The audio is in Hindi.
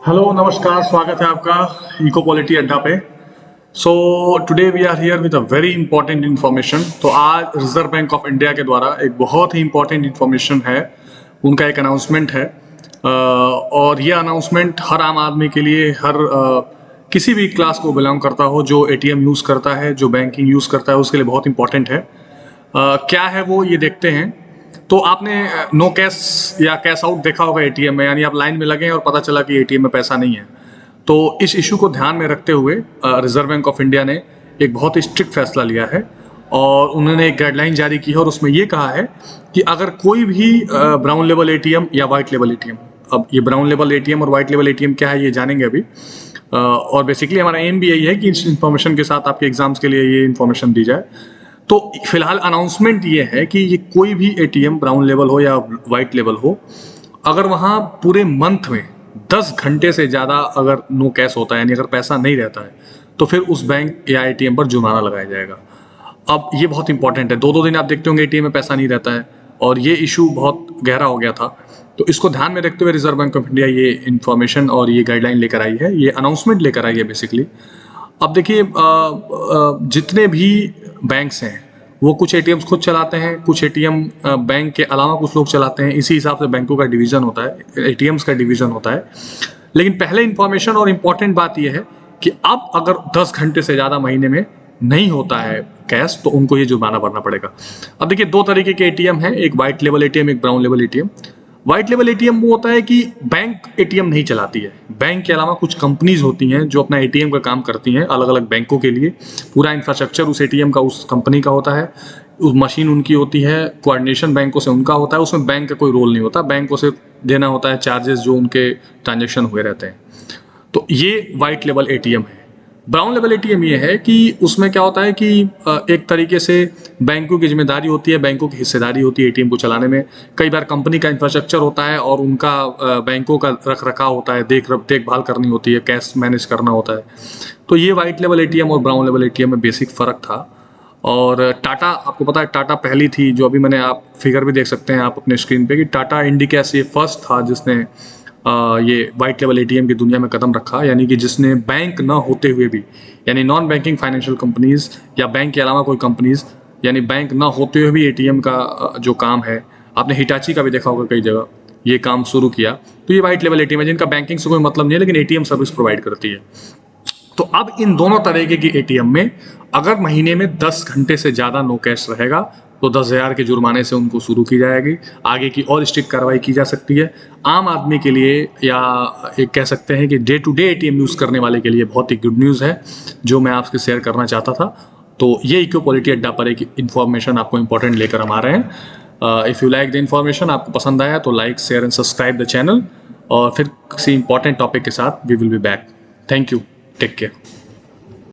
हेलो नमस्कार, स्वागत है आपका इको पॉलिटी अड्डा पे। So today we are here with a very important information. तो आज रिजर्व बैंक ऑफ इंडिया के द्वारा एक बहुत ही इंपॉर्टेंट इन्फॉर्मेशन है, उनका एक अनाउंसमेंट है। और ये अनाउंसमेंट हर आम आदमी के लिए, हर किसी भी क्लास को बिलोंग करता हो, जो एटीएम यूज़ करता है, जो बैंकिंग यूज़ करता है, उसके लिए बहुत इंपॉर्टेंट है। क्या है वो, ये देखते हैं। तो आपने नो कैश या कैश आउट देखा होगा एटीएम में, यानी आप लाइन में लगे हैं और पता चला कि एटीएम में पैसा नहीं है। तो इस इशू को ध्यान में रखते हुए रिजर्व बैंक ऑफ इंडिया ने एक बहुत ही स्ट्रिक्ट फैसला लिया है और उन्होंने एक गाइडलाइन जारी की है और उसमें ये कहा है कि अगर कोई भी ब्राउन लेवल एटीएम या वाइट लेवल एटीएम, अब ये ब्राउन लेवल एटीएम और वाइट लेवल एटीएम क्या है ये जानेंगे अभी। और बेसिकली हमारा एम भी यही है कि इस इन्फॉर्मेशन के साथ आपके एग्जाम्स के लिए ये इन्फॉर्मेशन दी जाए। तो फिलहाल अनाउंसमेंट ये है कि ये कोई भी एटीएम ब्राउन लेवल हो या वाइट लेवल हो, अगर वहाँ पूरे मंथ में 10 घंटे से ज़्यादा अगर नो कैश होता है, यानी अगर पैसा नहीं रहता है, तो फिर उस बैंक या एटीएम पर जुर्माना लगाया जाएगा। अब ये बहुत इंपॉर्टेंट है। 2-2 दिन आप देखते होंगे एटीएम में पैसा नहीं रहता है और ये इशू बहुत गहरा हो गया था। तो इसको ध्यान में रखते हुए रिजर्व बैंक ऑफ इंडिया ये इन्फॉर्मेशन और ये गाइडलाइन लेकर आई है, ये अनाउंसमेंट लेकर आई है बेसिकली। अब देखिए, जितने भी बैंक्स हैं वो कुछ एटीएम्स खुद चलाते हैं, कुछ एटीएम बैंक के अलावा कुछ लोग चलाते हैं। इसी हिसाब से बैंकों का डिवीज़न होता है, एटीएम्स का डिवीज़न होता है। लेकिन पहले इन्फॉर्मेशन और इम्पॉर्टेंट बात यह है कि अब अगर 10 घंटे से ज़्यादा महीने में नहीं होता है कैश, तो उनको ये जुर्माना भरना पड़ेगा। अब देखिए, 2 तरीके के एटीएम हैं, एक वाइट लेवल एटीएम, एक brown level ATM. White level ATM वो होता है कि बैंक एटीएम नहीं चलाती है, बैंक के अलावा कुछ कंपनीज होती हैं जो अपना एटीएम का काम करती हैं अलग अलग बैंकों के लिए। पूरा इंफ्रास्ट्रक्चर उस एटीएम का उस कंपनी का होता है, उस मशीन उनकी होती है, कोऑर्डिनेशन बैंकों से उनका होता है, उसमें बैंक का कोई रोल नहीं होता, बैंक को सिर्फ देना होता है चार्जेस जो उनके ट्रांजेक्शन हुए रहते हैं। तो ये वाइट लेवल एटीएम है। ब्राउन लेवल एटीएम ये है कि उसमें क्या होता है कि एक तरीके से बैंकों की जिम्मेदारी होती है, बैंकों की हिस्सेदारी होती है एटीएम को चलाने में। कई बार कंपनी का इंफ्रास्ट्रक्चर होता है और उनका बैंकों का रख रखाव होता है, देखभाल करनी होती है, कैश मैनेज करना होता है। तो ये वाइट लेवल एटीएम और ब्राउन लेवल एटीएम में बेसिक फ़र्क था। और टाटा, आपको पता है टाटा पहली थी, जो अभी मैंने, आप फिगर भी देख सकते हैं आप अपने स्क्रीन पे, कि टाटा इंडिकैश ये फर्स्ट था जिसने ये वाइट लेवल एटीएम की दुनिया में कदम रखा, यानी कि जिसने बैंक ना होते हुए भी, यानी नॉन बैंकिंग फाइनेंशियल कंपनीज या बैंक के अलावा कोई कंपनीज, यानी बैंक ना होते हुए भी एटीएम का जो काम है, आपने हिटाची का भी देखा होगा कई जगह, ये काम शुरू किया। तो ये वाइट लेवल एटीएम है जिनका बैंकिंग से कोई मतलब नहीं है, लेकिन एटीएम सर्विस प्रोवाइड करती है। तो अब इन दोनों तरीके की एटीएम में अगर महीने में 10 घंटे से ज़्यादा नो कैश रहेगा तो 10,000 के जुर्माने से उनको शुरू की जाएगी। आगे की और स्ट्रिक्ट कार्रवाई की जा सकती है। आम आदमी के लिए, या एक कह सकते हैं कि day to day ATM use करने वाले के लिए बहुत ही गुड न्यूज़ है, जो मैं आपसे शेयर करना चाहता था। तो ये इको पॉलिटी अड्डा पर एक इन्फॉर्मेशन आपको इंपॉर्टेंट लेकर हम आ रहे हैं। If you like the information, आपको पसंद आया तो like, share and subscribe the channel. और फिर किसी इंपॉर्टेंट टॉपिक के साथ we will be back. Thank you, take care.